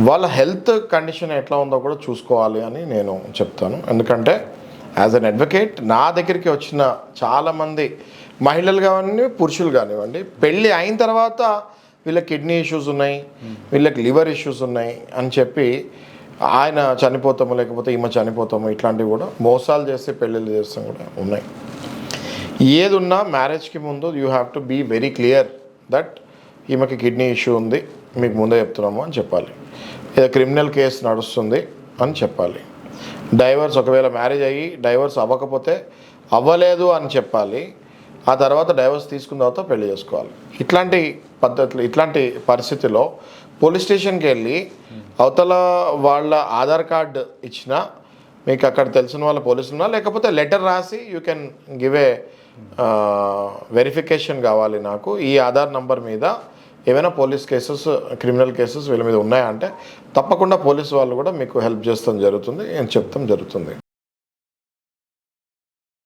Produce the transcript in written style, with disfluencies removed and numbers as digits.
వాళ్ళ health condition ఎట్లా ఉందో కూడా చూసుకోవాలి అని నేను చెప్తాను. ఎందుకంటే యాజ్ అన్ అడ్వకేట్ నా దగ్గరికి వచ్చిన చాలామంది మహిళలు కానివ్వండి, పురుషులు కానివ్వండి, పెళ్ళి అయిన తర్వాత వీళ్ళకి కిడ్నీ ఇష్యూస్ ఉన్నాయి, వీళ్ళకి లివర్ ఇష్యూస్ ఉన్నాయి అని చెప్పి ఆయన చనిపోతాము లేకపోతే ఈమె చనిపోతాము ఇట్లాంటివి కూడా మోసాలు చేస్తే పెళ్ళిళ్ళు చేస్తాం కూడా ఉన్నాయి. ఏది ఉన్నా మ్యారేజ్కి ముందు you have to be very clear that ఈమెకి కిడ్నీ ఇష్యూ ఉంది, మీకు ముందే చెప్తున్నాము అని చెప్పాలి. ఏదో క్రిమినల్ కేసు నడుస్తుంది అని చెప్పాలి. డైవర్స్ ఒకవేళ మ్యారేజ్ అయ్యి డైవర్స్ అవ్వకపోతే అవ్వలేదు అని చెప్పాలి. ఆ తర్వాత డైవర్స్ తీసుకున్న తర్వాత పెళ్లి చేసుకోవాలి. ఇట్లాంటి పద్ధతులు, ఇట్లాంటి పరిస్థితిలో పోలీస్ స్టేషన్కి వెళ్ళి అవతల వాళ్ళ ఆధార్ కార్డు ఇచ్చినా మీకు అక్కడ తెలిసిన వాళ్ళ పోలీసులు ఉన్నా లేకపోతే లెటర్ రాసి you can give a verification కావాలి, నాకు ఈ ఆధార్ నంబర్ మీద ఏమైనా పోలీస్ కేసెస్, క్రిమినల్ కేసెస్ వీళ్ళ మీద ఉన్నాయా అంటే తప్పకుండా పోలీసు వాళ్ళు కూడా మీకు హెల్ప్ చేస్తాం జరుగుతుంది, నేను చెప్తాం జరుగుతుంది.